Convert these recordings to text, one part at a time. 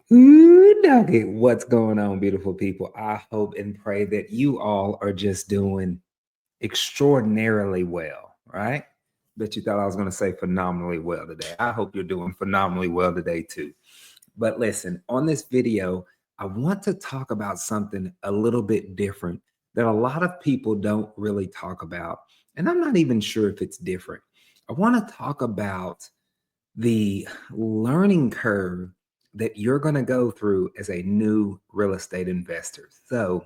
Ooh, doggy. What's going on, beautiful people? I hope and pray that you all are just doing extraordinarily well, right? Bet you thought I was going to say phenomenally well today. I hope you're doing phenomenally well today, too. But listen, on this video, I want to talk about something a little bit different that a lot of people don't really talk about. And I'm not even sure if it's different. I want to talk about the learning curve that you're going to go through as a new real estate investor. So,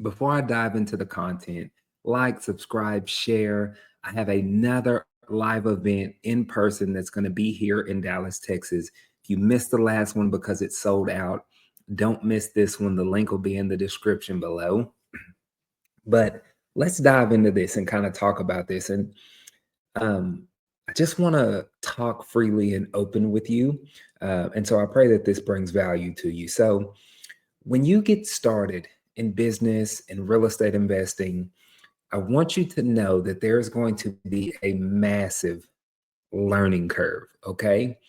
before I dive into the content, like, subscribe, share. I have another live event in person that's going to be here in Dallas, Texas. If you missed the last one because it sold out, don't miss this one. The link will be in the description below. But let's dive into this and kind of talk about this. And I just want to talk freely and open with you. And so I pray that this brings value to you. So, when you get started in business and real estate investing, I want you to know that there's going to be a massive learning curve. Okay.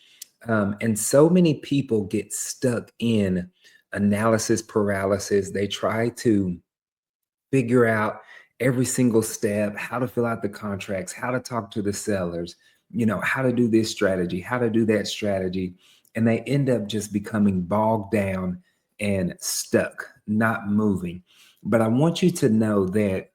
And so many people get stuck in analysis paralysis. They try to figure out every single step, how to fill out the contracts, how to talk to the sellers, how to do this strategy, how to do that strategy. And they end up just becoming bogged down and stuck, not moving. But I want you to know that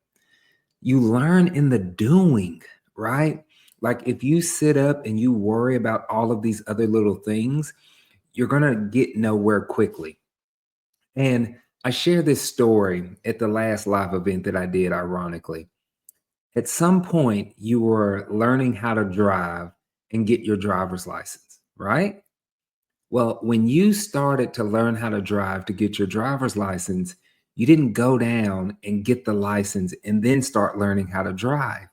you learn in the doing, right? Like if you sit up and you worry about all of these other little things, you're going to get nowhere quickly. And I share this story at the last live event that I did, ironically. At some point, you were learning how to drive and get your driver's license, right? Well, when you started to learn how to drive to get your driver's license, you didn't go down and get the license and then start learning how to drive.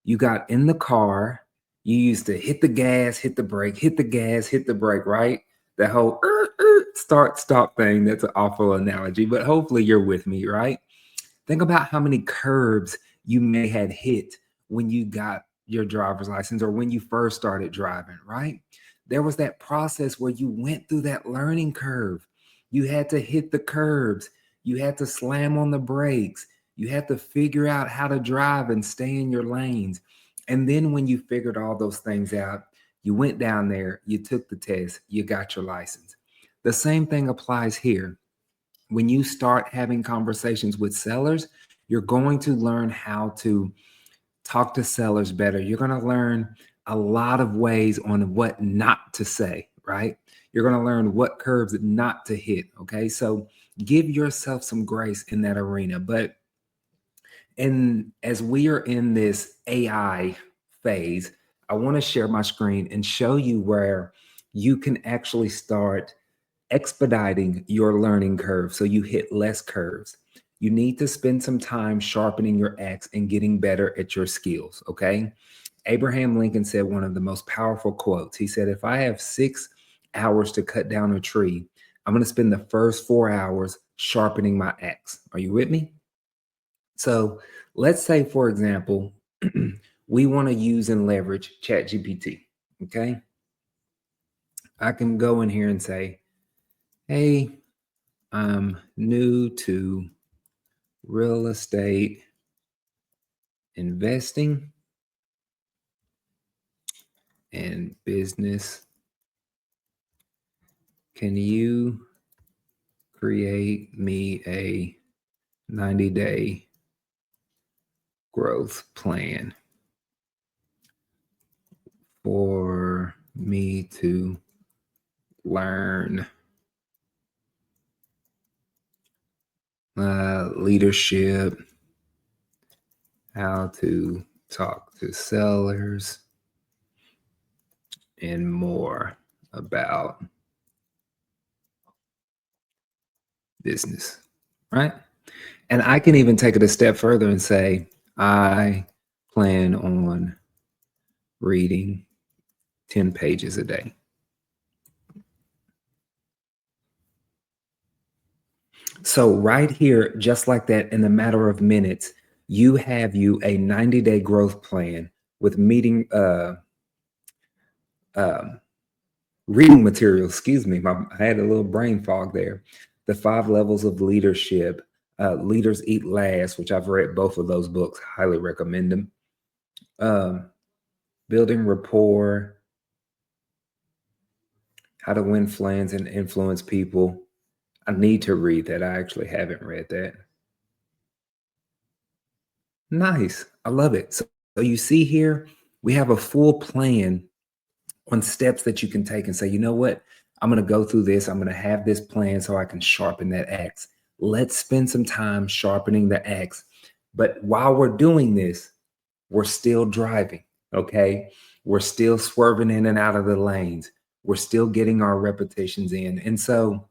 You got in the car, you used to hit the gas, hit the brake, hit the gas, hit the brake, right? The whole start stop thing. That's an awful analogy, but hopefully you're with me, right? Think about how many curbs you may have hit when you got your driver's license or when you first started driving, right? There was that process where you went through that learning curve. You had to hit the curbs, you had to slam on the brakes, you had to figure out how to drive and stay in your lanes. And then when you figured all those things out, you went down there, you took the test, you got your license. The same thing applies here. When you start having conversations with sellers, you're going to learn how to talk to sellers better. You're going to learn a lot of ways on what not to say, right? You're going to learn what curves not to hit. Okay. So give yourself some grace in that arena. But as we are in this AI phase, I want to share my screen and show you where you can actually start expediting your learning curve so you hit less curves. You need to spend some time sharpening your axe and getting better at your skills, okay? Abraham Lincoln said one of the most powerful quotes. He said, if I have 6 hours to cut down a tree, I'm going to spend the first 4 hours sharpening my axe. Are you with me? So let's say, for example, we want to use and leverage ChatGPT, okay? I can go in here and say, hey, I'm new to real estate investing and business. Can you create me a 90-day growth plan for me to learn leadership, how to talk to sellers, and more about business, right? And I can even take it a step further and say, I plan on reading 10 pages a day. So right here, just like that, in a matter of minutes, you have a 90-day growth plan with meeting um, reading material, excuse me. I had a little brain fog there. The Five Levels of Leadership, Leaders Eat Last, which I've read both of those books, highly recommend them. Um, Building Rapport, How to Win Friends and Influence People. I need to read that. I actually haven't read that. Nice. I love it. So you see here, we have a full plan on steps that you can take and say, you know what? I'm going to go through this. I'm going to have this plan so I can sharpen that axe. Let's spend some time sharpening the axe. But while we're doing this, we're still driving. Okay. We're still swerving in and out of the lanes. We're still getting our repetitions in. And so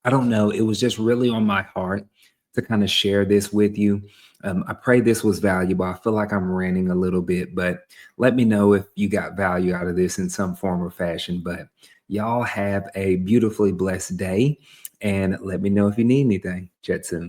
I don't know. It was just really on my heart to kind of share this with you. I pray this was valuable. I feel like I'm ranting a little bit, but let me know if you got value out of this in some form or fashion. But y'all have a beautifully blessed day, and let me know if you need anything. Chat soon.